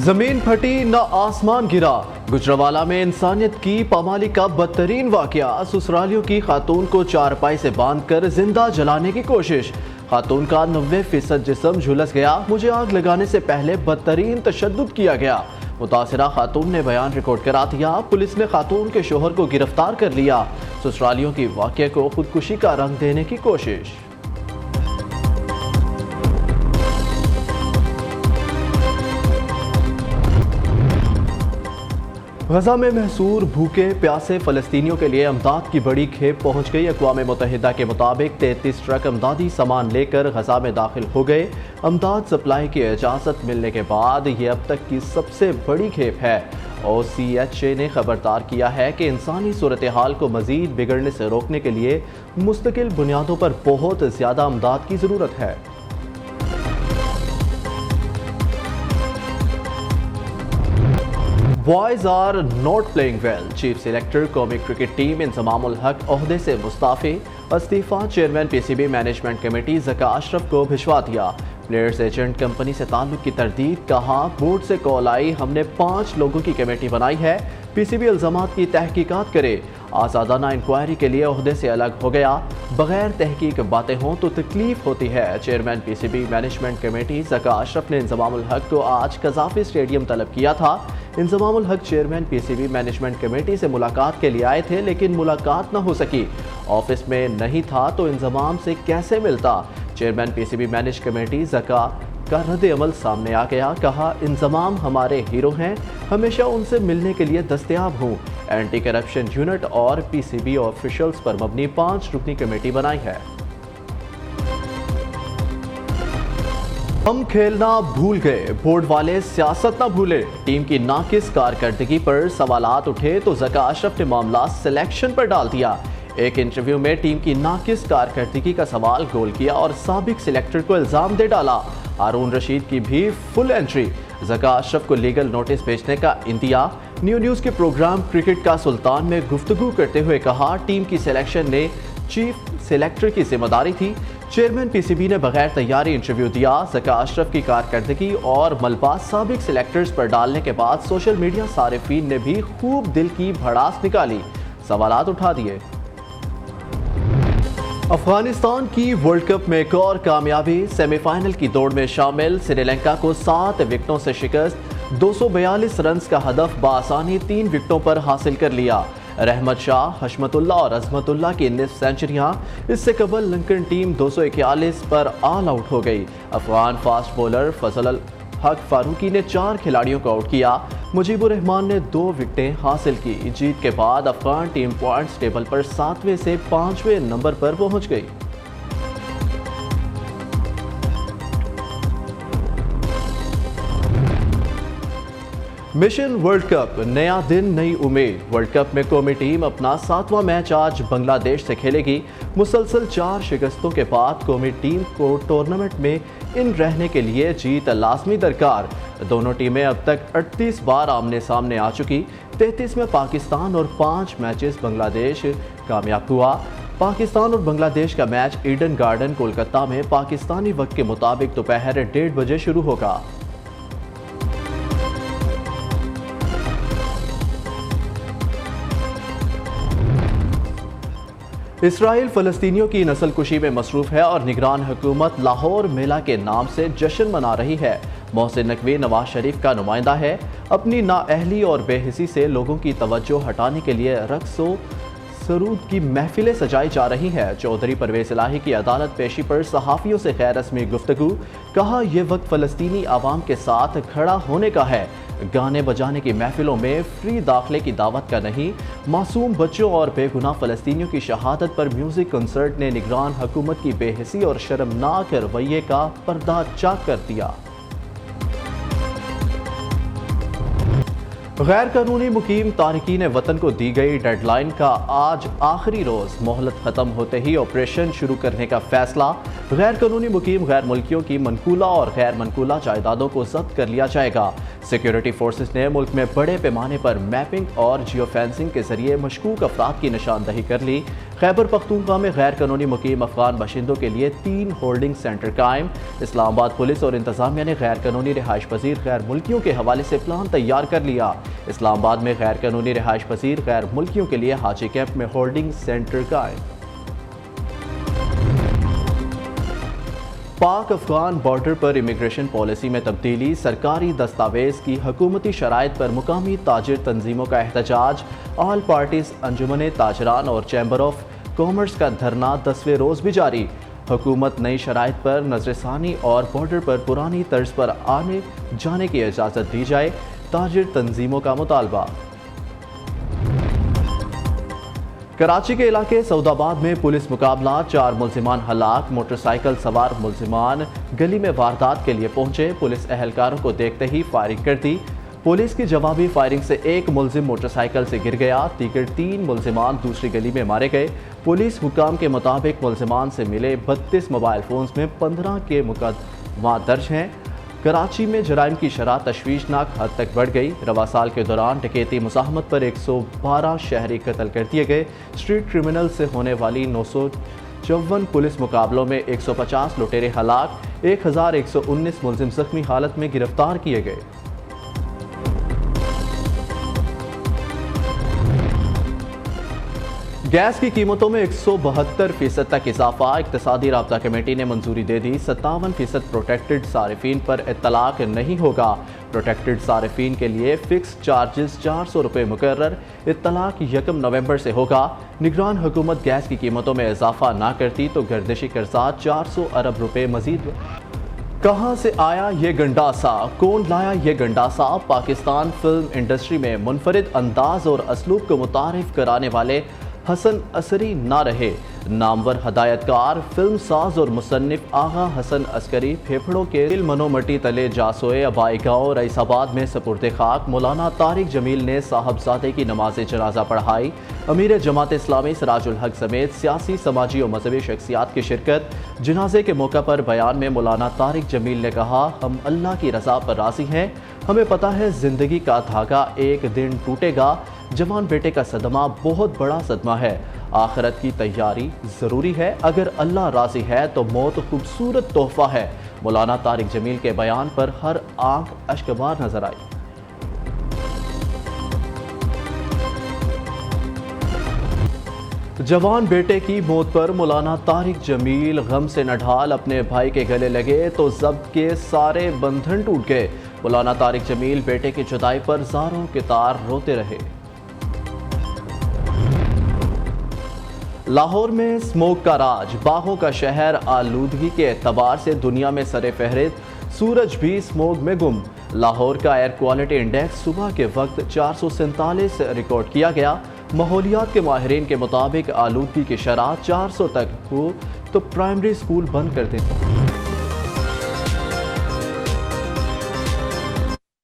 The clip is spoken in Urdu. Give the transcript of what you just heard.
زمین پھٹی نہ آسمان گرا، گجرانوالہ میں انسانیت کی پامالی کا بدترین واقعہ، سسرالیوں کی خاتون کو چارپائی سے باندھ کر زندہ جلانے کی کوشش، خاتون کا 90% جسم جھلس گیا، مجھے آگ لگانے سے پہلے بدترین تشدد کیا گیا، متاثرہ خاتون نے بیان ریکارڈ کرا دیا، پولیس نے خاتون کے شوہر کو گرفتار کر لیا، سسرالیوں کی واقعے کو خودکشی کا رنگ دینے کی کوشش۔ غزہ میں محصور بھوکے پیاسے فلسطینیوں کے لیے امداد کی بڑی کھیپ پہنچ گئی۔ اقوام متحدہ کے مطابق 33 ٹرک امدادی سامان لے کر غزہ میں داخل ہو گئے۔ امداد سپلائی کی اجازت ملنے کے بعد یہ اب تک کی سب سے بڑی کھیپ ہے۔ OCHA نے خبردار کیا ہے کہ انسانی صورتحال کو مزید بگڑنے سے روکنے کے لیے مستقل بنیادوں پر بہت زیادہ امداد کی ضرورت ہے۔ Boys are not playing well, chief selector قومی کرکٹ ٹیم انضمام الحق عہدے سے مستعفی، استعفیٰ chairman PCB management committee Zaka Ashraf کو بھجوا دیا۔ پلیئرز ایجنٹ کمپنی سے تعلق کی تردید، کہا بورڈ سے کال آئی، ہم نے 5 لوگوں کی کمیٹی بنائی ہے، PCB الزامات کی تحقیقات کرے، آزادانہ انکوائری کے لیے عہدے سے الگ ہو گیا، بغیر تحقیق باتیں ہوں تو تکلیف ہوتی ہے۔ Chairman PCB management committee Zaka Ashraf نے انضمام الحق کو آج قذافی اسٹیڈیم طلب کیا تھا۔ انضمام الحق چیئرمین PCB مینجمنٹ کمیٹی سے ملاقات کے لیے آئے تھے، لیکن ملاقات نہ ہو سکی، آفس میں نہیں تھا تو انضمام سے کیسے ملتا؟ Chairman PCB manage committee Zaka کا رد عمل سامنے آ گیا، کہا انضمام ہمارے ہیرو ہیں، ہمیشہ ان سے ملنے کے لیے دستیاب ہوں۔ اینٹی کرپشن یونٹ اور PCB آفیشلز پر مبنی 5 رکنی کمیٹی بنائی ہے۔ ہم کھیلنا بھول گئے، بورڈ والے سیاست نہ بھولے، ٹیم کی ناقص کارکردگی پر سوالات اٹھے تو ذکا اشرف نے معاملہ سلیکشن پر ڈال دیا۔ ایک انٹرویو میں ٹیم کی ناقص کارکردگی کا سوال گول کیا اور سابق سلیکٹر کو الزام دے ڈالا۔ ہارون رشید کی بھی فل انٹری، ذکا اشرف کو لیگل نوٹس بھیجنے کا انتہا۔ نیوز کے پروگرام کرکٹ کا سلطان میں گفتگو کرتے ہوئے کہا ٹیم کی سلیکشن نے چیف سلیکٹر کی ذمہ داری تھی۔ چیئرمین PCB نے بغیر تیاری انٹرویو دیا۔ ذکا اشرف کی کارکردگی اور ملبہ سابق سلیکٹرز پر ڈالنے کے بعد سوشل میڈیا صارفین نے بھی خوب دل کی بھڑاس نکالی، سوالات اٹھا دیے۔ افغانستان کی ورلڈ کپ میں ایک اور کامیابی، سیمی فائنل کی دوڑ میں شامل سری لنکا کو 7 وکٹوں سے شکست، 242 رنز کا ہدف بآسانی 3 وکٹوں پر حاصل کر لیا۔ رحمت شاہ، حشمت اللہ اور عظمت اللہ کی نصف سینچریاں، اس سے قبل لنکن ٹیم 241 پر آل آؤٹ ہو گئی۔ افغان فاسٹ بولر فضل الحق فاروقی نے 4 کھلاڑیوں کو آؤٹ کیا، مجیب الرحمان نے 2 وکٹیں حاصل کی۔ جیت کے بعد افغان ٹیم پوائنٹس ٹیبل پر 7ویں سے 5ویں نمبر پر پہنچ گئی۔ مشن ورلڈ کپ، نیا دن نئی امید، ورلڈ کپ میں قومی ٹیم اپنا 7واں میچ آج بنگلہ دیش سے کھیلے گی۔ مسلسل 4 شکستوں کے بعد قومی ٹیم کو ٹورنامنٹ میں ان رہنے کے لیے جیت لازمی درکار۔ دونوں ٹیمیں اب تک 38 بار آمنے سامنے آ چکی، 33 میں پاکستان اور 5 میچز بنگلہ دیش کامیاب ہوا۔ پاکستان اور بنگلہ دیش کا میچ ایڈن گارڈن کولکتہ میں پاکستانی وقت کے مطابق دوپہر 1:30 بجے شروع ہوگا۔ اسرائیل فلسطینیوں کی نسل کشی میں مصروف ہے اور نگران حکومت لاہور میلہ کے نام سے جشن منا رہی ہے۔ محسن نقوی نواز شریف کا نمائندہ ہے، اپنی نااہلی اور بے حسی سے لوگوں کی توجہ ہٹانے کے لیے رقص و سرود کی محفلیں سجائی جا رہی ہیں۔ چودھری پرویز الہی کی عدالت پیشی پر صحافیوں سے غیر رسمی گفتگو، کہا یہ وقت فلسطینی عوام کے ساتھ کھڑا ہونے کا ہے، گانے بجانے کی محفلوں میں فری داخلے کی دعوت کا نہیں۔ معصوم بچوں اور بے گناہ فلسطینیوں کی شہادت پر میوزک کنسرٹ نے نگران حکومت کی بے حسی اور شرمناک رویے کا پردہ چاک کر دیا۔ غیر قانونی مقیم تارکین وطن کو دی گئی ڈیڈ لائن کا آج آخری روز، مہلت ختم ہوتے ہی آپریشن شروع کرنے کا فیصلہ۔ غیر قانونی مقیم غیر ملکیوں کی منقولہ اور غیر منقولہ جائیدادوں کو ضبط کر لیا جائے گا۔ سیکیورٹی فورسز نے ملک میں بڑے پیمانے پر میپنگ اور جیو فینسنگ کے ذریعے مشکوک افراد کی نشاندہی کر لی۔ خیبر پختونخوا میں غیر قانونی مقیم افغان باشندوں کے لیے 3 ہولڈنگ سینٹر قائم۔ اسلام آباد پولیس اور انتظامیہ نے غیر قانونی رہائش پذیر غیر ملکیوں کے حوالے سے پلان تیار کر لیا۔ اسلام آباد میں غیر قانونی رہائش پذیر غیر ملکیوں کے لیے حاجی کیمپ میں ہولڈنگ سینٹر قائم۔ پاک افغان بارڈر پر امیگریشن پالیسی میں تبدیلی، سرکاری دستاویز کی حکومتی شرائط پر مقامی تاجر تنظیموں کا احتجاج، آل پارٹیز انجمن تاجران اور چیمبر آف کامرس کا دھرنا 10ویں روز بھی جاری۔ حکومت نئی شرائط پر نظر ثانی اور بارڈر پر پرانی طرز پر آنے جانے کی اجازت دی جائے، تاجر تنظیموں کا مطالبہ۔ کراچی کے علاقے سعود آباد میں پولیس مقابلہ، 4 ملزمان ہلاک، موٹر سائیکل سوار ملزمان گلی میں واردات کے لیے پہنچے، پولیس اہلکاروں کو دیکھتے ہی فائرنگ کر دی۔ پولیس کی جوابی فائرنگ سے ایک ملزم موٹر سائیکل سے گر گیا، دیگر 3 ملزمان دوسری گلی میں مارے گئے۔ پولیس حکام کے مطابق ملزمان سے ملے 32 موبائل فونز میں 15 کے مقدمات درج ہیں۔ کراچی میں جرائم کی شرح تشویشناک حد تک بڑھ گئی، رواں سال کے دوران ڈکیتی مزاحمت پر 112 شہری قتل کر دیے گئے۔ اسٹریٹ کرمنل سے ہونے والی 954 پولیس مقابلوں میں 150 لٹیرے ہلاک، 1119 ملزم زخمی حالت میں گرفتار کیے گئے۔ گیس کی قیمتوں میں 172% تک اضافہ، اقتصادی رابطہ کمیٹی نے منظوری دے دی، 57% پروٹیکٹڈ صارفین پر اطلاق نہیں ہوگا۔ پروٹیکٹڈ صارفین کے لیے فکس چارجز 400 روپے مقرر، اطلاق 1 نومبر سے ہوگا۔ نگران حکومت گیس کی قیمتوں میں اضافہ نہ کرتی تو گردشی قرضات 400 ارب روپے مزید۔ کہاں سے آیا یہ گنڈاسا، کون لایا یہ گنڈاسا؟ پاکستان فلم انڈسٹری میں منفرد انداز اور اسلوب کو متعارف کرانے والے حسن عسکری نہ رہے۔ نامور ہدایت کار، فلم ساز اور مصنف آغا حسن عسکری پھیپھڑوں کے دل منو مٹی تلے جا سوئے، آبائی گاؤں رئیس آباد میں سپرد خاک۔ مولانا طارق جمیل نے صاحبزادے کی نماز جنازہ پڑھائی۔ امیر جماعت اسلامی سراج الحق سمیت سیاسی، سماجی اور مذہبی شخصیات کی شرکت۔ جنازے کے موقع پر بیان میں مولانا طارق جمیل نے کہا، ہم اللہ کی رضا پر راضی ہیں، ہمیں پتہ ہے زندگی کا دھاگا ایک دن ٹوٹے گا، جوان بیٹے کا صدمہ بہت بڑا صدمہ ہے، آخرت کی تیاری ضروری ہے، اگر اللہ راضی ہے تو موت خوبصورت تحفہ ہے۔ مولانا طارق جمیل کے بیان پر ہر آنکھ اشکبار نظر آئی۔ جوان بیٹے کی موت پر مولانا طارق جمیل غم سے نڈھال، اپنے بھائی کے گلے لگے تو ضبط کے سارے بندھن ٹوٹ گئے۔ مولانا طارق جمیل بیٹے کی جدائی پر زاروں کے تار روتے رہے۔ لاہور میں سموگ کا راج، باغوں کا شہر، آلودگی کے اعتبار سے دنیا میں سر فہرست، سورج بھی سموگ میں گم۔ لاہور کا ایئر کوالٹی انڈیکس صبح کے وقت 447 ریکارڈ کیا گیا۔ ماحولیات کے ماہرین کے مطابق آلودگی کی شرح 400 تک ہو تو پرائمری اسکول بند کر دیں۔